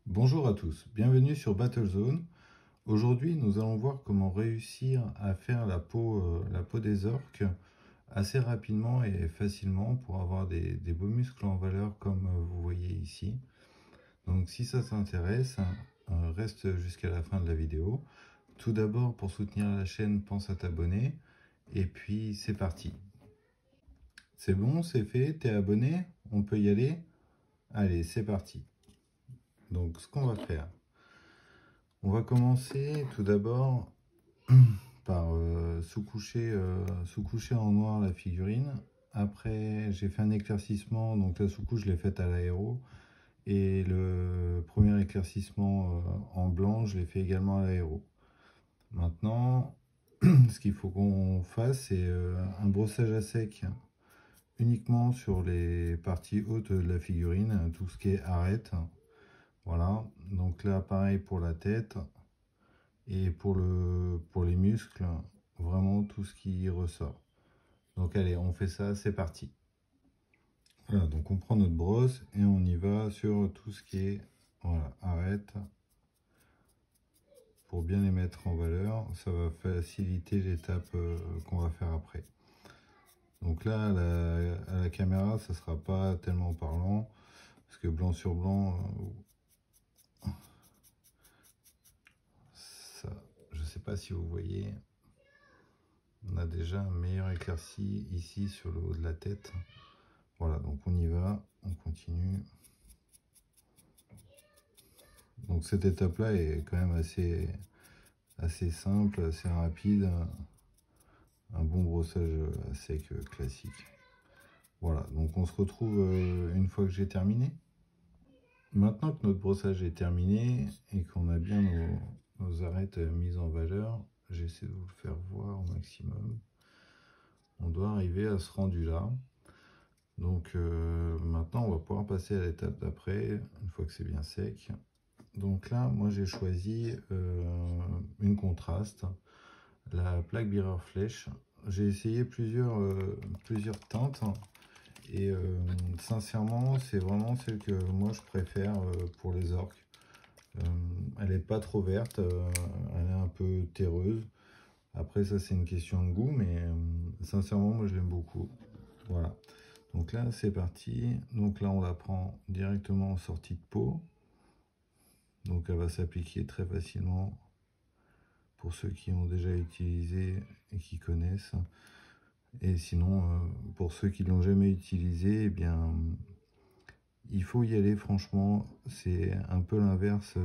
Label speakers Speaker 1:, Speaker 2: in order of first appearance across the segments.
Speaker 1: Bonjour à tous, bienvenue sur Battlezone. Aujourd'hui, nous allons voir comment réussir à faire la peau des orques assez rapidement et facilement pour avoir des beaux muscles en valeur comme vous voyez ici. Donc si ça t'intéresse, reste jusqu'à la fin de la vidéo. Tout d'abord, pour soutenir la chaîne, pense à t'abonner. Et puis, c'est parti. C'est bon, c'est fait, t'es abonné? On peut y aller? Allez, c'est parti. Donc, ce qu'on va faire, on va commencer tout d'abord par sous-coucher en noir la figurine. Après, j'ai fait un éclaircissement, donc la sous-couche, je l'ai faite à l'aéro. Et le premier éclaircissement en blanc, je l'ai fait également à l'aéro. Maintenant, ce qu'il faut qu'on fasse, c'est un brossage à sec uniquement sur les parties hautes de la figurine, tout ce qui est arête. Voilà, donc là, pareil pour la tête. Et pour les muscles, vraiment tout ce qui ressort. Donc allez, on fait ça, c'est parti. Voilà, donc on prend notre brosse et on y va sur tout ce qui est, voilà, arête. Pour bien les mettre en valeur, ça va faciliter l'étape qu'on va faire après. Donc là, à la caméra, ça sera pas tellement parlant, parce que blanc sur blanc, ça, je sais pas si vous voyez, on a déjà un meilleur éclairci ici sur le haut de la tête. Voilà, donc on y va, on continue. Donc cette étape-là est quand même assez simple, assez rapide. Un bon brossage à sec classique. Voilà, donc on se retrouve une fois que j'ai terminé. Maintenant que notre brossage est terminé et qu'on a bien nos arêtes mises en valeur, j'essaie de vous le faire voir au maximum. On doit arriver à ce rendu-là. Donc maintenant, on va pouvoir passer à l'étape d'après, une fois que c'est bien sec. Donc là, moi j'ai choisi une contraste, la plaque Mirror Flèche. J'ai essayé plusieurs teintes et sincèrement, c'est vraiment celle que moi je préfère pour les orques. Elle n'est pas trop verte, elle est un peu terreuse. Après, ça c'est une question de goût, mais sincèrement, moi je l'aime beaucoup. Voilà. Donc là, c'est parti. Donc là, on la prend directement en sortie de peau. Donc elle va s'appliquer très facilement pour ceux qui ont déjà utilisé et qui connaissent. Et sinon, pour ceux qui ne l'ont jamais utilisé, eh bien, il faut y aller franchement. C'est un peu l'inverse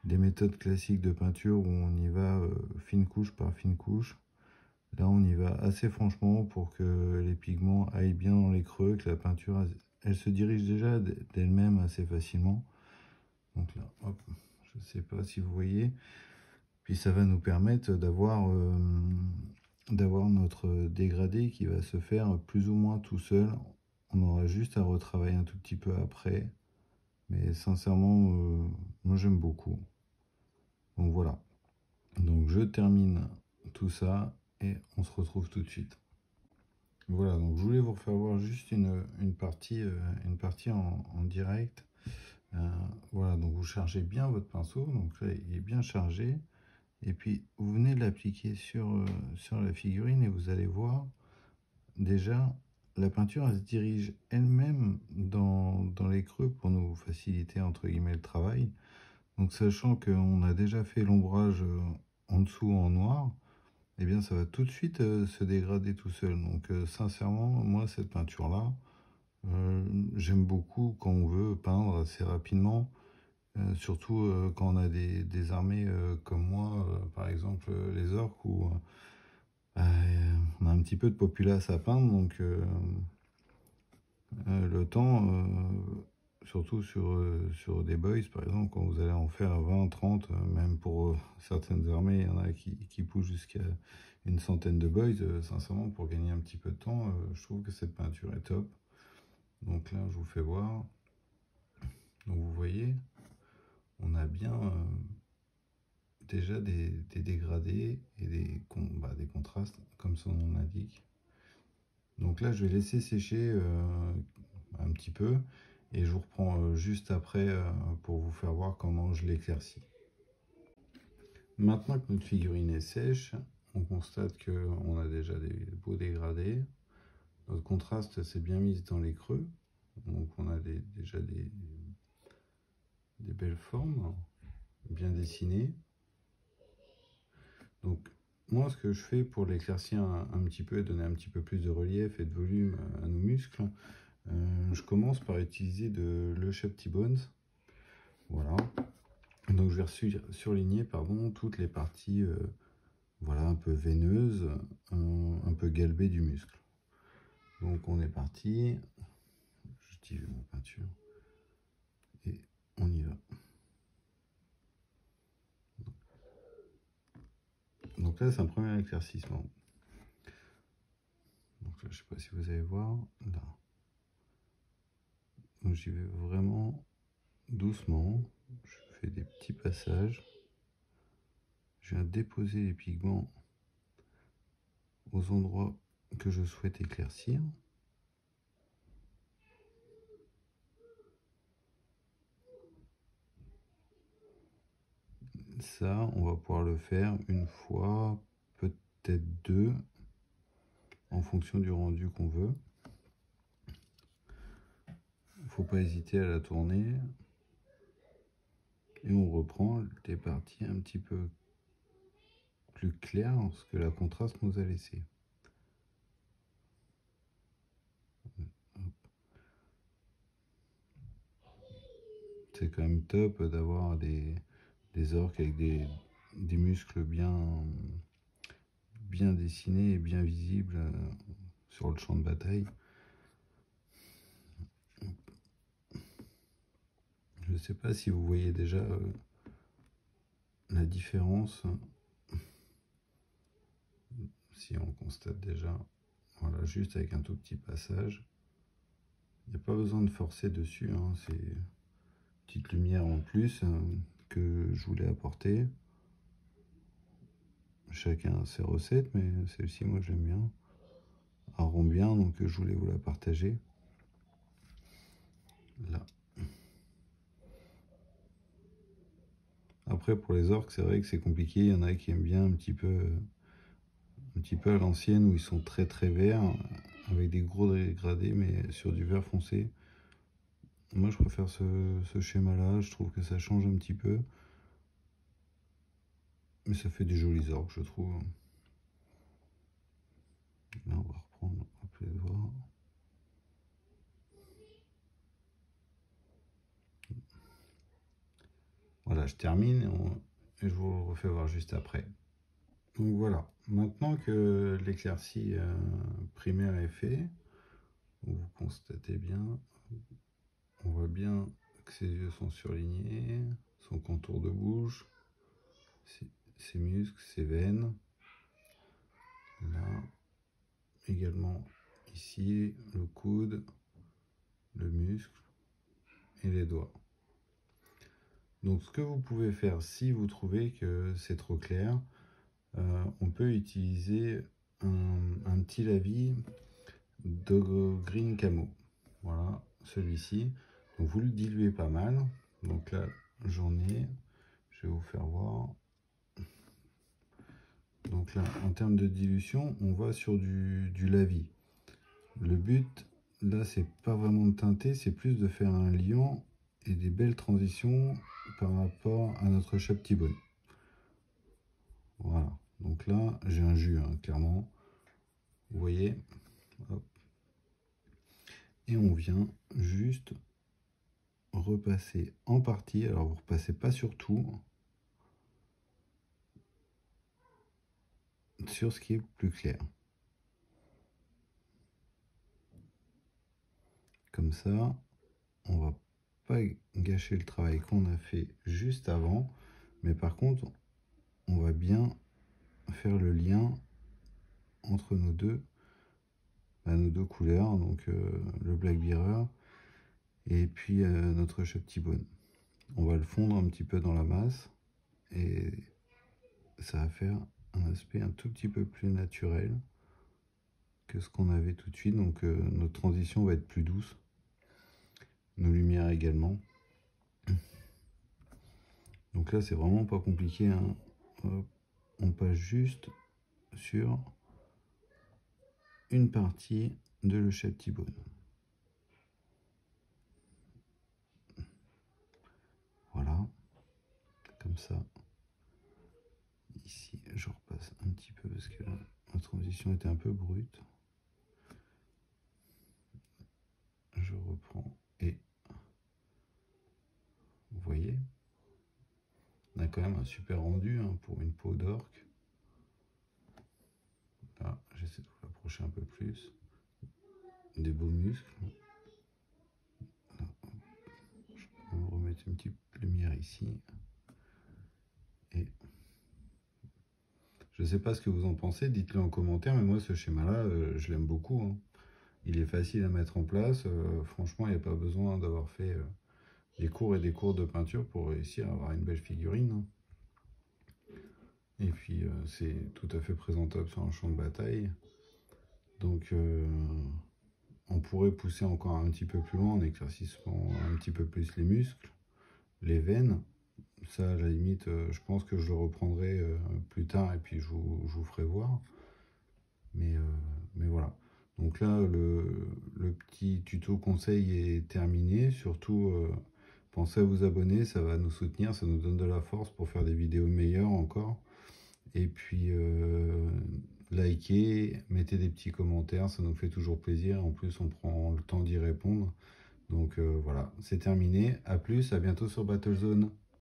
Speaker 1: des méthodes classiques de peinture où on y va fine couche par fine couche. Là, on y va assez franchement pour que les pigments aillent bien dans les creux, que la peinture, elle se dirige déjà d'elle-même assez facilement. Donc là, hop, je ne sais pas si vous voyez. Puis ça va nous permettre d'avoir notre dégradé qui va se faire plus ou moins tout seul. On aura juste à retravailler un tout petit peu après. Mais sincèrement, moi j'aime beaucoup. Donc voilà. Donc je termine tout ça et on se retrouve tout de suite. Voilà, donc je voulais vous faire voir juste une partie en direct. Voilà, donc vous chargez bien votre pinceau. Donc là, il est bien chargé. Et puis, vous venez de l'appliquer sur la figurine et vous allez voir, déjà, la peinture, elle se dirige elle-même dans les creux pour nous faciliter, entre guillemets, le travail. Donc, sachant qu'on a déjà fait l'ombrage en dessous en noir, eh bien, ça va tout de suite se dégrader tout seul. Donc, sincèrement, moi, cette peinture-là, j'aime beaucoup quand on veut peindre assez rapidement. Surtout quand on a des armées comme moi, par exemple les orques, où on a un petit peu de populace à peindre, donc le temps, surtout sur des boys par exemple, quand vous allez en faire 20, 30, même pour certaines armées, il y en a qui poussent jusqu'à une centaine de boys, sincèrement pour gagner un petit peu de temps, je trouve que cette peinture est top. Donc là je vous fais voir, donc vous voyez, on a bien déjà des dégradés et des contrastes, comme son nom l'indique. Donc là, je vais laisser sécher un petit peu. Et je vous reprends juste après pour vous faire voir comment je l'éclaircis. Maintenant que notre figurine est sèche, on constate qu'on a déjà des beaux dégradés. Notre contraste s'est bien mis dans les creux. Donc on a déjà des belles formes, bien dessinées. Donc moi ce que je fais pour l'éclaircir un petit peu et donner un petit peu plus de relief et de volume à nos muscles, je commence par utiliser de l'E-Shapty Bones. Voilà. Donc je vais surligner toutes les parties voilà, un peu veineuses, un peu galbées du muscle. Donc on est parti. J'utilise mon peinture. Et on y va. Donc là c'est un premier éclaircissement. Donc là je sais pas si vous allez voir. Là. Donc j'y vais vraiment doucement. Je fais des petits passages. Je viens déposer les pigments aux endroits que je souhaite éclaircir. Ça, on va pouvoir le faire une fois, peut-être deux, en fonction du rendu qu'on veut. Il ne faut pas hésiter à la tourner. Et on reprend des parties un petit peu plus claires, ce que la contraste nous a laissé. C'est quand même top d'avoir des orques avec des muscles bien dessinés et bien visibles sur le champ de bataille. Je ne sais pas si vous voyez déjà la différence. Si on constate déjà, voilà, juste avec un tout petit passage. Il n'y a pas besoin de forcer dessus, hein, c'est une petite lumière en plus que je voulais apporter. Chacun a ses recettes, mais celle-ci, moi, j'aime bien. Elle rend bien, donc je voulais vous la partager. Là. Après, pour les orques, c'est vrai que c'est compliqué. Il y en a qui aiment bien un petit peu à l'ancienne, où ils sont très très verts, avec des gros dégradés, mais sur du vert foncé. Moi, je préfère ce schéma-là. Je trouve que ça change un petit peu. Mais ça fait des jolis orques, je trouve. Là, on va reprendre un peu les doigts. Voilà, je termine et je vous refais voir juste après. Donc voilà, maintenant que l'éclaircie primaire est fait, vous constatez bien, on voit bien que ses yeux sont surlignés, son contour de bouche, ses muscles, ses veines. Là, également ici, le coude, le muscle et les doigts. Donc ce que vous pouvez faire si vous trouvez que c'est trop clair, on peut utiliser un petit lavis de green camo. Voilà, celui-ci. Donc vous le diluez pas mal. Donc là, j'en ai. Je vais vous faire voir. Donc là, en termes de dilution, on va sur du lavis. Le but, là, c'est pas vraiment de teinter, c'est plus de faire un liant et des belles transitions par rapport à notre Shapty Bone. Voilà. Donc là, j'ai un jus, hein, clairement. Vous voyez. Hop. Et on vient juste repasser en partie. Alors, vous repassez pas sur tout. Sur ce qui est plus clair. Comme ça, on va pas gâcher le travail qu'on a fait juste avant. Mais par contre, on va bien faire le lien entre nos deux couleurs, donc le Black Bearer et puis notre Shapty Bone. On va le fondre un petit peu dans la masse et ça va faire un aspect un tout petit peu plus naturel que ce qu'on avait tout de suite, donc notre transition va être plus douce. nos lumières également. Donc là, c'est vraiment pas compliqué, hein. On passe juste sur une partie de le T-Bone. Voilà, comme ça. Ici, je repasse un petit peu parce que la transition était un peu brute. Je reprends et vous voyez, on a quand même un super rendu, hein, pour une peau d'orque. Là, j'essaie de vous l'approcher un peu plus. Des beaux muscles. Là, je vais remettre une petite lumière ici. Et je ne sais pas ce que vous en pensez, dites-le en commentaire, mais moi ce schéma-là, je l'aime beaucoup, hein. Il est facile à mettre en place. Franchement, il n'y a pas besoin d'avoir fait des cours et des cours de peinture pour réussir à avoir une belle figurine, hein. Et puis, c'est tout à fait présentable sur un champ de bataille. Donc, on pourrait pousser encore un petit peu plus loin en éclaircissant un petit peu plus les muscles, les veines. Ça, à la limite, je pense que je le reprendrai plus tard et puis je vous ferai voir. Mais voilà. Donc là, le petit tuto conseil est terminé. Surtout, pensez à vous abonner, ça va nous soutenir, ça nous donne de la force pour faire des vidéos meilleures encore. Et puis, likez, mettez des petits commentaires, ça nous fait toujours plaisir. En plus, on prend le temps d'y répondre. Donc voilà, c'est terminé. A plus, à bientôt sur Battlezone.